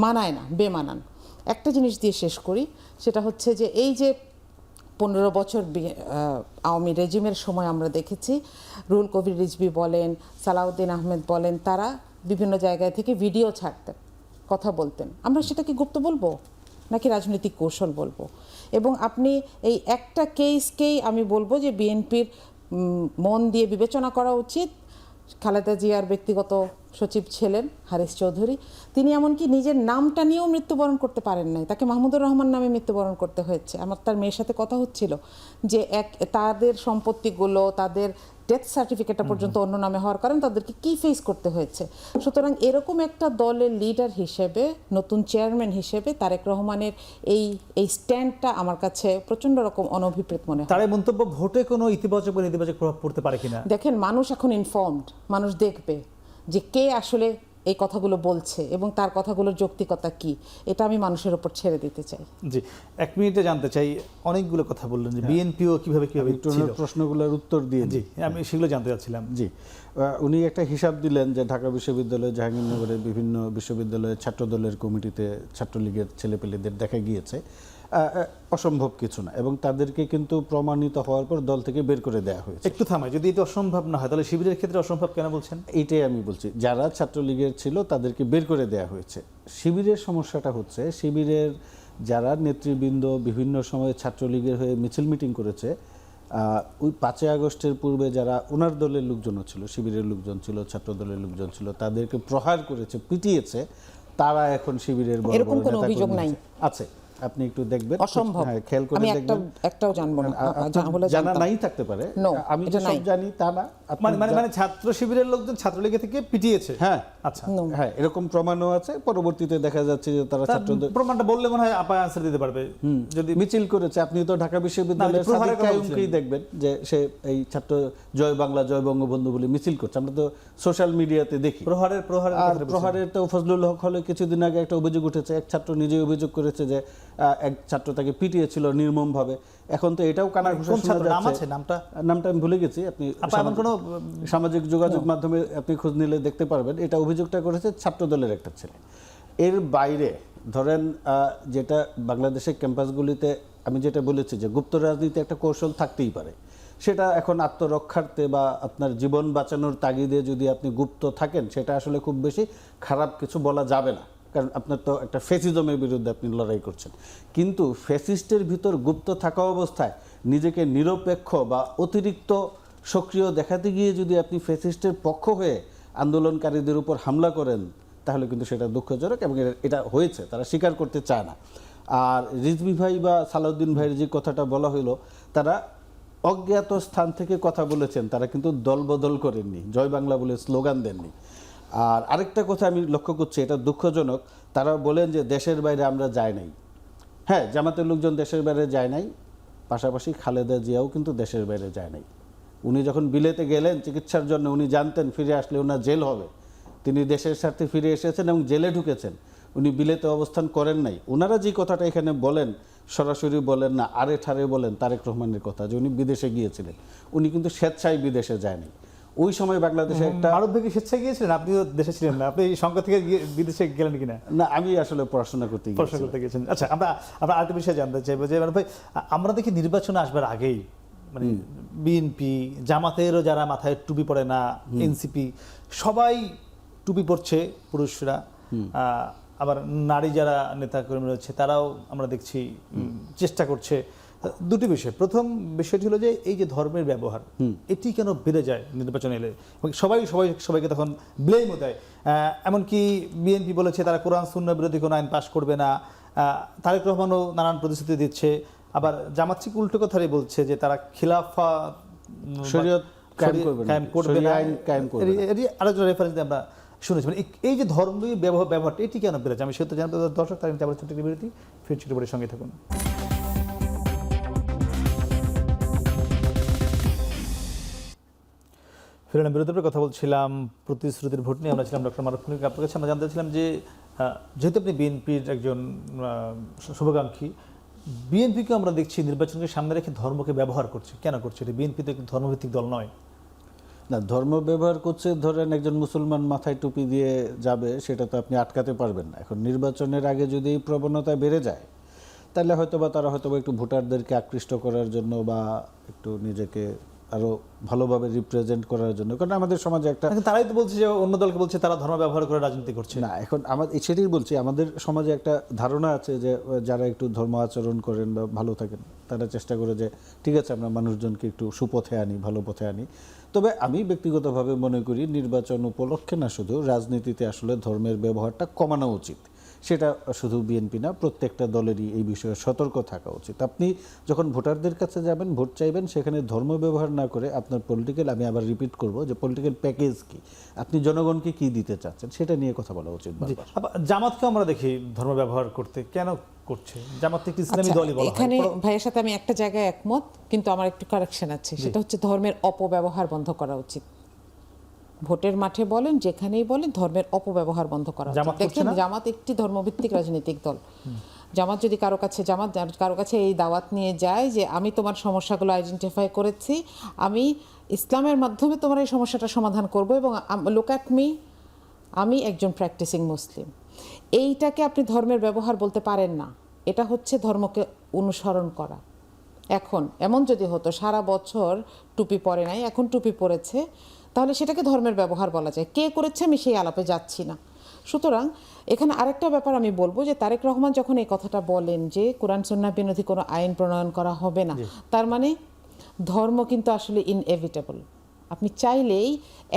S3: মানায় না, বেমানান। একটা জিনিস দিয়ে শেষ করি, সেটা হচ্ছে যে এই যে 15 বছর আওয়ামী রেজিমের সময় আমরা দেখেছি রুহুল কবির রিজভী বলেন, সালাউদ্দিন আহমেদ বলেন, তারা বিভিন্ন জায়গায় থেকে ভিডিও ছাড়তেন, কথা বলতেন। আমরা সেটাকে গুপ্ত বলবো নাকি রাজনৈতিক কৌশল বলবো? এবং আপনি এই একটা কেসকেই আমি বলবো যে বিএনপির মন দিয়ে বিবেচনা করা উচিত। খালেদা জিয়ার ব্যক্তিগত সচিব ছিলেন হারিস চৌধুরী, তিনি এমনকি নিজের নামটা নিয়েও মৃত্যুবরণ করতে পারেন নাই, তাকে মাহমুদুর রহমান নামে মৃত্যুবরণ করতে হয়েছে। আমার তার মেয়ের সাথে কথা হচ্ছিল যে তাদের সম্পত্তিগুলো, তাদের ডেথ সার্টিফিকেটটা পর্যন্ত অন্য নামে হওয়ার কারণে তাদেরকে কি ফেস করতে হয়েছে। সুতরাং এরকম একটা দলের লিডার হিসেবে, নতুন চেয়ারম্যান হিসেবে তারেক রহমানের এই স্ট্যান্ডটা আমার কাছে প্রচণ্ড রকম অনভিপ্রেত মনে হয়।
S1: তার এই মন্তব্য ভোটে কোনো ইতিবাচক বা নেতিবাচক প্রভাব পড়তে পারে কিনা?
S3: দেখেন, মানুষ এখন ইনফর্মড, মানুষ দেখবে যে কে আসলে এই কথাগুলো বলছে এবং তার কথাগুলোর যৌক্তিকতা কি, এটা আমি মানুষের উপর ছেড়ে দিতে চাই।
S1: জি, 1 মিনিটে জানতে চাই, অনেকগুলো কথা বললেন যে বিএনপিও কিভাবে
S2: একটু
S1: ছিল,
S2: প্রশ্নগুলোর উত্তর দিয়ে
S1: জি আমি সেগুলো জানতে চাচ্ছিলাম।
S2: জি, উনি একটা হিসাব দিলেন যে ঢাকা বিশ্ববিদ্যালয়, জাহাঙ্গীরনগরের বিভিন্ন বিশ্ববিদ্যালয়ের ছাত্রদলের কমিটিতে ছাত্রলীগের ছেলেপেলেদের দেখা গিয়েছে। অসম্ভব কিছু না, এবং তাদেরকে কিন্তু প্রমাণিত হওয়ার পর দল থেকে বের করে দেওয়া হয়েছে।
S1: একটু থামাই, যদি এটা অসম্ভব না হয় তাহলে শিবিরের ক্ষেত্রে অসম্ভব কেন বলছেন?
S2: এইটাই আমি বলছি, যারা ছাত্রলীগের ছিল তাদেরকে বের করে দেওয়া হয়েছে। শিবিরের সমস্যাটা হচ্ছে, শিবিরের যারা নেতৃবৃন্দ বিভিন্ন সময়ে ছাত্রলীগের হয়ে মিছিল মিটিং করেছে, ওই 5ই আগস্টের পূর্বে যারা ওনার দলের লোকজনও ছিল, শিবিরের লোকজন ছিল, ছাত্র দলের লোকজন ছিল, তাদেরকে প্রহার করেছে, পিটিয়েছে, তারা এখন শিবিরের বড়
S3: এরকম
S2: বড়
S3: কোনো
S2: নেতা
S3: অভিযোগ
S2: কর্মী
S3: নাই।
S2: আছে, আপনি একটু দেখবেন,
S3: অসম্ভব।
S2: হ্যাঁ, খেয়াল করে
S3: আমি
S2: দেখবেন।
S3: একটাও জানবো না,
S2: আপনার জানা নাই থাকতে পারে,
S3: No,
S2: আমি
S3: এটা
S2: তো
S3: নাই।
S2: সব জানি তা না। আপনি
S1: মানে ছাত্র শিবিরের লোকজন ছাত্রলীগ থেকে পিটিয়েছে?
S2: হ্যাঁ
S1: আচ্ছা,
S3: No.
S2: হ্যাঁ, এরকম প্রমাণও আছে। পরবর্তীতে দেখা যাচ্ছে যে তারা
S1: তার
S2: ছাত্রদের
S1: প্রমাণটা বললে মনে হয় আপা আনসার দিতে পারবে। যদি
S2: মিছিল করেছে, আপনি তো ঢাকা বিশ্ববিদ্যালয়ের
S1: না, প্রহারের
S2: সাদিক
S1: কথা
S2: কাইয়ুমকেই দেখবেন যে সে এই ছাত্র জয় বাংলা জয় বঙ্গবন্ধু বলে মিছিল করছে, আমরা তো সোশ্যাল মিডিয়াতে দেখি।
S1: প্রহারের
S2: আর প্রহারের তো ফজলুল হক হলে কিছুদিন আগে একটা অভিযোগ উঠেছে, এক ছাত্র নিজে অভিযোগ করেছে যে এক ছাত্র তাকে পিটিয়েছিল নির্মম ভাবে। এখন তো এটাও কানা ঘুষা
S1: কোন
S2: শোনা
S1: ছাত্র? নাম
S2: যাচ্ছে।
S1: আছে? নামটা
S2: আমি ভুলে গেছি, আপনি
S1: আপা এমন কোনো
S2: সামাজিক যোগাযোগ মাধ্যমে আপনি খোঁজ নিলে দেখতে পারবেন। এটা অভিযোগটা করেছে ছাত্র দলের একটা ছেলে। এর বাইরে ধরেন যেটা বাংলাদেশের ক্যাম্পাসগুলিতে আমি যেটা বলেছি যে গুপ্ত রাজনীতি একটা কৌশল থাকতেই পারে, সেটা এখন আত্মরক্ষার্থে বা আপনার জীবন বাঁচানোর তাগিদে যদি আপনি গুপ্ত থাকেন, সেটা আসলে খুব বেশি খারাপ কিছু বলা যাবে না, কারণ আপনার তো একটা ফ্যাসিজমের বিরুদ্ধে আপনি লড়াই করছেন। কিন্তু ফ্যাসিস্টের ভিতর গুপ্ত থাকা অবস্থায় নিজেকে নিরপেক্ষ বা অতিরিক্ত সক্রিয় দেখাতে গিয়ে যদি আপনি ফ্যাসিস্টের পক্ষ হয়ে আন্দোলনকারীদের উপর হামলা করেন, তাহলে কিন্তু সেটা দুঃখজনক, এবং এটা হয়েছে, তারা স্বীকার করতে চায় না। আর রিজভী ভাই বা সালাউদ্দিন ভাইয়ের যে কথাটা বলা হলো, তারা অজ্ঞাত স্থান থেকে কথা বলেছেন, তারা কিন্তু দলবদল করেননি, জয় বাংলা বলে স্লোগান দেননি। আর আরেকটা কথা আমি লক্ষ্য করছি, এটা দুঃখজনক, তারা বলেন যে দেশের বাইরে আমরা যাই নাই। হ্যাঁ, জামাতের লোকজন দেশের বাইরে যায় নাই, পাশাপাশি খালেদা জিয়াও কিন্তু দেশের বাইরে যায় নাই। উনি যখন বিলেতে গেলেন চিকিৎসার জন্য, উনি জানতেন ফিরে আসলে ওনার জেল হবে, তিনি দেশের স্বার্থে ফিরে এসেছেন এবং জেলে ঢুকেছেন, উনি বিলেতে অবস্থান করেন নাই। ওনারা যে কথাটা এখানে বলেন, সরাসরি বলেন না, আরে ঠারে বলেন তারেক রহমানের কথা, যে উনি বিদেশে গিয়েছিলেন, উনি কিন্তু স্বেচ্ছায় বিদেশে যায়নি। ওই সময় বাংলাদেশে একটা
S1: মারুফ ভাই কি স্বেচ্ছায় গিয়েছিলেন? আপনি তো দেশে ছিলেন না, আপনি সংখ্যা থেকে বিদেশে গেলেন কিনা?
S2: না, আমি আসলে পড়াশোনা করতে
S1: প্রশ্ন
S2: গিয়েছিলাম।
S1: করতে গেছেন। আচ্ছা, আমরা আরেকটা বিষয় জানতে চাইবো যে মারুফ ভাই, আমরা দেখি নির্বাচন আসবার আগেই মানে বিএনপি, জামাতেরও যারা মাথায় টুপি পরে না, এনসিপি, সবাই টুপি পরছে পুরুষরা, আবার নারী যারা নেতাকর্মী রয়েছে তারাও আমরা দেখছি চেষ্টা করছে। দুটি বিষয়, প্রথম বিষয়টি হলো যে এই যে ধর্মের ব্যবহার, এটি কেন বেড়ে যায় নির্বাচন এলে, এবং সবাইকে তখন ব্লেমও দেয়। এমনকি বিএনপি বলেছে তারা কোরআন সুন্নাহ বিরোধী কোনো আইন পাশ করবে না, তারেক রহমানও নানান প্রতিশ্রুতি দিচ্ছে। আবার জামাত ঠিক উল্টো কথাই বলছে যে তারা খিলাফা
S2: শরীয়ত কায়েম করবে না, আইন কায়েম করবে না।
S1: আরেকজন রেফারেন্স দিয়ে আমরা শুনেছি। মানে এই যে ধর্মীয় ব্যবহারটা এটি কেন বেড়েছে, আমি সেটা জানতে দর্শক তার আবার ছোট্ট বিরতি, ফিরছি রিপোর্টের সঙ্গে থাকুন। ফিরলাম বিরোধীর কথা বলছিলাম প্রতিশ্রুতির ভোট নিয়ে। আমরা ছিলাম ডক্টর মারুফ খলিল। আপনার কাছে আমরা জানতে চাইছিলাম যে যেহেতু আপনি বিএনপির একজন শুভাকাঙ্ক্ষী, বিএনপিকে আমরা দেখছি নির্বাচনকে সামনে রেখে ধর্মকে ব্যবহার করছে, কেন করছে? এটা বিএনপি তো একটি ধর্মভিত্তিক দল নয়।
S2: না, ধর্ম ব্যবহার করছে, ধরেন একজন মুসলমান মাথায় টুপি দিয়ে যাবে, সেটা তো আপনি আটকাতে পারবেন না। এখন নির্বাচনের আগে যদি এই প্রবণতা বেড়ে যায়, তাহলে হয়তোবা তারা হয়তোবা একটু ভোটারদেরকে আকৃষ্ট করার জন্য বা একটু নিজেকে আরো ভালোভাবে রিপ্রেজেন্ট করার জন্য, কারণ আমাদের সমাজে একটা,
S1: তারাই তো বলছে যে অন্য দলকে বলছে তারা ধর্ম ব্যবহার করে রাজনীতি করছে।
S2: না, এখন আমাদের সেটাই বলছি, আমাদের সমাজে একটা ধারণা আছে যে যারা একটু ধর্ম আচরণ করেন বা ভালো থাকেন, তারা চেষ্টা করে যে ঠিক আছে আমরা মানুষজনকে একটু সুপথে আনি, ভালো পথে আনি। তবে আমি ব্যক্তিগতভাবে মনে করি নির্বাচন উপলক্ষে না শুধু রাজনীতিতে আসলে ধর্মের ব্যবহারটা কমানো উচিত। সেটা শুধু বিএনপি না, প্রত্যেকটা দলেরই এই বিষয়ে সতর্ক থাকা উচিত। আপনি যখন ভোটারদের কাছে যাবেন, ভোট চাইবেন, সেখানে ধর্ম ব্যবহার না করে আপনার পলিটিক্যাল, আমি আবার রিপিট করব যে পলিটিক্যাল প্যাকেজ কি, আপনি জনগণকে কি দিতে চাচ্ছেন, সেটা নিয়ে কথা বলা উচিত। বারবার
S1: আবার জামাতকে আমরা দেখি ধর্ম ব্যবহার করতে, কেন করছে? জামাত একটি ইসলামী
S3: আচ্ছা,
S1: দলই বলা হয়।
S3: এখানে ভাইয়ের সাথে আমি একটা জায়গায় একমত, কিন্তু আমার একটু কারেকশন আছে। সেটা হচ্ছে ধর্মের অপব্যবহার বন্ধ করা উচিত। ভোটের মাঠে বলেন, যেখানেই বলেন, ধর্মের অপব্যবহার বন্ধ করা উচিত।
S1: জামাত করছে
S3: দেখেন,
S1: না?
S3: জামাত একটি ধর্মভিত্তিক রাজনৈতিক দল। জামাত যদি কারো কাছে এই দাওয়াত নিয়ে যায় যে আমি তোমার সমস্যাগুলো আইডেন্টিফাই করেছি, আমি ইসলামের মাধ্যমে তোমার এই সমস্যাটা সমাধান করব, এবং লুক অ্যাট মি, আমি একজন প্র্যাকটিসিং মুসলিম, এইটাকে আপনি ধর্মের ব্যবহার বলতে পারেন না। এটা হচ্ছে ধর্মকে অনুসরণ করা। এখন এমন যদি হতো সারা বছর টুপি পরে নাই, এখন টুপি পরেছে, তাহলে সেটাকে ধর্মের ব্যবহার বলা যায়। কে করেছে আমি সেই আলাপে যাচ্ছি না। সুতরাং এখানে আরেকটা ব্যাপার আমি বলবো যে তারেক রহমান যখন এই কথাটা বলেন যে কোরআন সুন্নাহ বিরোধী কোনো আইন প্রণয়ন করা হবে না, তার মানে ধর্ম কিন্তু আসলে ইনএভিটেবল। আপনি চাইলেই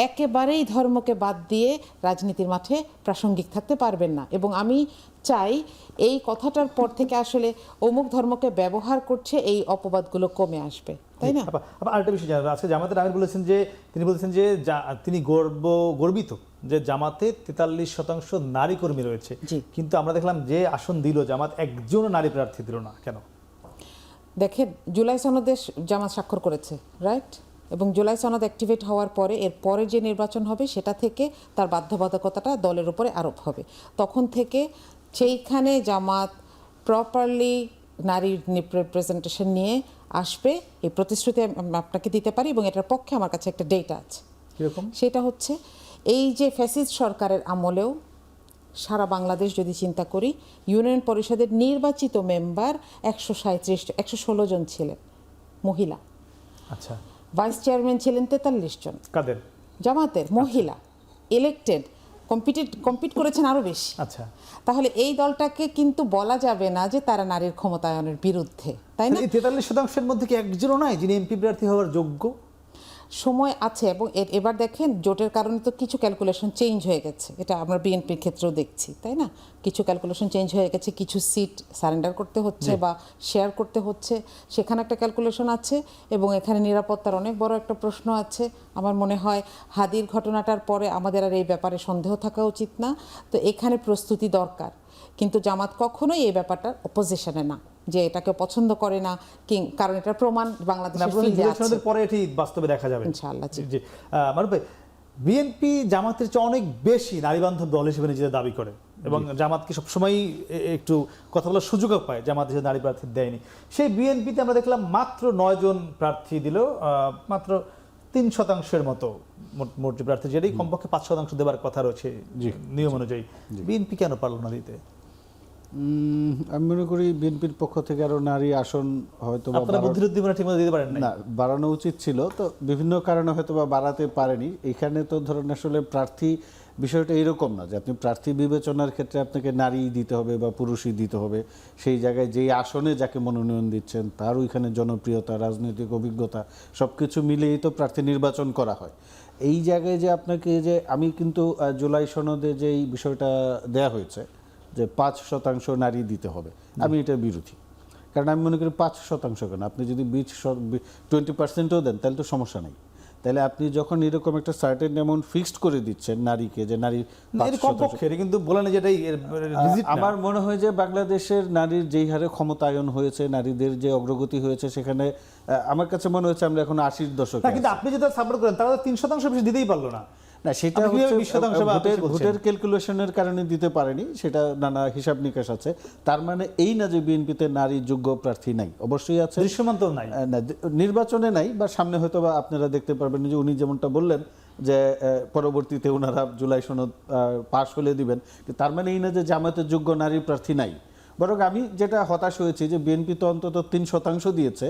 S3: একেবারেই ধর্মকে বাদ দিয়ে রাজনীতির মাঠে প্রাসঙ্গিক থাকতে পারবেন না। এবং আমি চাই এই কথাটার পর থেকে আসলে অমুক ধর্মকে ব্যবহার করছে এই অপবাদগুলো কমে আসবে, তাই না?
S1: আবার আরেকটা বিষয় জানার আছে, জামাতের আমির বলেছেন যে তিনি গর্বিত যে জামাতে 43% নারী কর্মী রয়েছে।
S3: জি।
S1: কিন্তু আমরা দেখলাম যে আসন দিল জামাত, একজন নারী প্রার্থী দিল না, কেন?
S3: দেখেন, জুলাই সনদে জামাত স্বাক্ষর করেছে, রাইট? এবং জুলাই সনদ অ্যাক্টিভেট হওয়ার পরে এর পরে যে নির্বাচন হবে সেটা থেকে তার বাধ্যবাধকতাটা দলের উপরে আরোপ হবে। তখন থেকে সেইখানে জামাত প্রপারলি নারীর রিপ্রেজেন্টেশন নিয়ে আসবে, এই প্রতিশ্রুতি আমি আপনাকে দিতে পারি, এবং এটার পক্ষে আমার কাছে একটা ডেটা আছে।
S1: কিরকম?
S3: সেটা হচ্ছে, এই যে ফ্যাসিস্ট সরকারের আমলেও সারা বাংলাদেশ যদি চিন্তা করি, ইউনিয়ন পরিষদের নির্বাচিত মেম্বার 116 জন ছিলেন মহিলা,
S1: আচ্ছা,
S3: ভাইস চেয়ারম্যান ছিলেন 43 জন
S1: কাদের?
S3: জামাতের মহিলা, ইলেক্টেড, কম্পিট করেছেন আরো বেশি।
S1: আচ্ছা,
S3: তাহলে এই দলটাকে কিন্তু বলা যাবে না যে তারা নারীর ক্ষমতায়নের বিরুদ্ধে, তাই না?
S1: এই 43%-এর মধ্যে কি একজনও নাই যিনি এমপি প্রার্থী হওয়ার যোগ্য?
S3: সময় আছে, এবং এবার দেখেন জোটের কারণে তো কিছু ক্যালকুলেশন চেঞ্জ হয়ে গেছে, এটা আমরা বিএনপির ক্ষেত্রেও দেখছি, তাই না? কিছু ক্যালকুলেশন চেঞ্জ হয়ে গেছে, কিছু সিট সারেন্ডার করতে হচ্ছে বা শেয়ার করতে হচ্ছে, সেখানে একটা ক্যালকুলেশন আছে। এবং এখানে নিরাপত্তার অনেক বড় একটা প্রশ্ন আছে। আমার মনে হয় হাদির ঘটনাটার পরে আমাদের আর এই ব্যাপারে সন্দেহ থাকা উচিত না। তো এখানে প্রস্তুতি দরকার, কিন্তু জামাত কখনোই এই ব্যাপারটার অপোজিশনে না, যে এটাকে পছন্দ করে না, কারণ এটার প্রমাণ বাংলাদেশের ফিল্ডে আছে।
S1: ইলেকশনের পরে এটি বাস্তবে দেখা যাবে
S3: ইনশাআল্লাহ। জি।
S1: জি। মারুফ ভাই, বিএনপি জামাতের চেয়ে অনেক বেশি নারীবান্ধব দল হিসেবে নিজেদের দাবি করে, এবং জামাতকে সবসময় একটু কথা বলার সুযোগও পায়, জামাত হিসেবে নারী প্রার্থী দেয়নি। সেই বিএনপিতে আমরা দেখলাম মাত্র 9 জন প্রার্থী দিল, মাত্র 3% মতো মোট প্রার্থী, যেটাই কমপক্ষে 5% দেবার কথা রয়েছে নিয়ম অনুযায়ী। বিএনপি কেন পারল না দিতে?
S2: আমি মনে করি বিএনপির পক্ষ থেকে আরো নারী আসন হয়তো
S1: আপনারা বুদ্ধিরুদ্দিমরা ঠিকমতো দিতে পারেন
S2: না, বাড়ানো উচিত ছিল, তো বিভিন্ন কারণে হয়তো বা বাড়াতে পারেনি। এখানে তো ধরেন আসলে প্রার্থী বিষয়টা এরকম না যে আপনি প্রার্থী বিবেচনার ক্ষেত্রে আপনাকে নারী দিতে হবে বা পুরুষই দিতে হবে। সেই জায়গায় যেই আসনে যাকে মনোনয়ন দিচ্ছেন তার ওইখানে জনপ্রিয়তা, রাজনৈতিক অভিজ্ঞতা সবকিছু মিলিয়েই তো প্রার্থী নির্বাচন করা হয়। এই জায়গায় যে আপনাকে যে আমি কিন্তু জুলাই সনদে যে এই বিষয়টা দেয়া হয়েছে যে 5% নারী দিতে হবে, আমি এটা বিরোধী। কারণ আমি মনে করি 5% কেন, আপনি যদি 20% দেন তাহলে তো সমস্যা নেই। তাহলে আপনি যখন এরকম একটা সার্টেন অ্যামাউন্ট ফিক্সড করে দিচ্ছেন নারীকে, যে নারী
S1: কমপক্ষে, কিন্তু বলেন যেটাই
S2: আমার মনে হয় যে বাংলাদেশের নারীর যেই হারে ক্ষমতায়ন হয়েছে, নারীদের যে অগ্রগতি হয়েছে, সেখানে আমার কাছে মনে হচ্ছে আমরা এখন 80-র দশকে।
S1: কিন্তু আপনি যেটা সাপোর্ট করেন তারা 3% বেশি দিতেই পারলো না।
S2: না, সেটা ভোটের ক্যালকুলেশনের কারণে দিতে পারেনি, সেটা নানা হিসাব নিকাশ আছে। তার মানে এই না যে বিএনপিতে নারী যোগ্য প্রার্থী নাই, অবশ্যই আছে,
S1: দৃশ্যমান তো নাই,
S2: নির্বাচনে নাই, বা সামনে হয়তো বা আপনারা দেখতে পারবেন যে উনি যেমনটা বললেন যে পরবর্তীতে ওনারা জুলাই সনদ পাশ হলে দিবেন, তার মানে এই না যে জামায়াতের যোগ্য নারী প্রার্থী নাই। বরং আমি যেটা হতাশ হয়েছি যে বিএনপি তো অন্তত 3% দিয়েছে,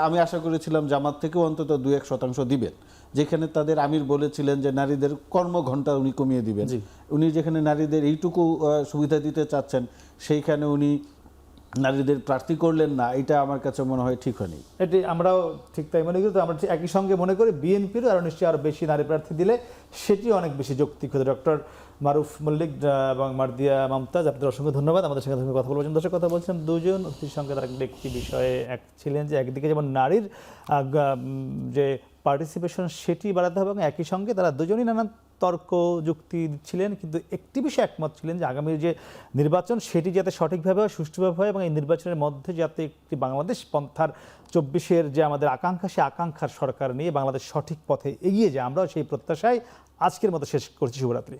S2: আমি আশা করেছিলাম জামাত থেকেও অন্তত 2-1% দিবেন, যেখানে তাদের আমির বলেছিলেন যে নারীদের কর্মঘণ্টা উনি কমিয়ে দিবেন। উনি যেখানে নারীদের এইটুকু সুবিধা দিতে চাচ্ছেন, সেইখানে উনি নারীদের প্রার্থী করলেন না, এটা আমার কাছে মনে হয় ঠিক হয়নি।
S1: এটি আমরাও ঠিক তাই মনে করি। তো আমরা একই সঙ্গে মনে করি বিএনপিরও আরও নিশ্চয়ই আরও বেশি নারী প্রার্থী দিলে সেটি অনেক বেশি যৌক্তিক হতো। ডক্টর মারুফ মল্লিক এবং মার্দিয়া মমতাজ, আপনাদের অসংখ্য ধন্যবাদ আমাদের সঙ্গে কথা বলছেন। দর্শক, কথা বলছেন দুজন অতিথির সঙ্গে। তারা একটি বিষয়ে এক ছিলেন যে একদিকে যেমন নারীর যে পার্টিসিপেশন সেটি বাড়াতে হবে এবং একই সঙ্গে তারা দুজনই নানান তর্ক যুক্তি দিচ্ছিলেন, কিন্তু একটি বিষয়ে একমত ছিলেন যে আগামী যে নির্বাচন সেটি যাতে সঠিকভাবে হয়, সুষ্ঠুভাবে হয় এবং এই নির্বাচনের মধ্যে যাতে একটি বাংলাদেশ পন্থার 24-এর যে আমাদের আকাঙ্ক্ষা, সেই আকাঙ্ক্ষার সরকার নিয়ে বাংলাদেশ সঠিক পথে এগিয়ে যায়। আমরাও সেই প্রত্যাশায় আজকের মতো শেষ করছি। শুভরাত্রি।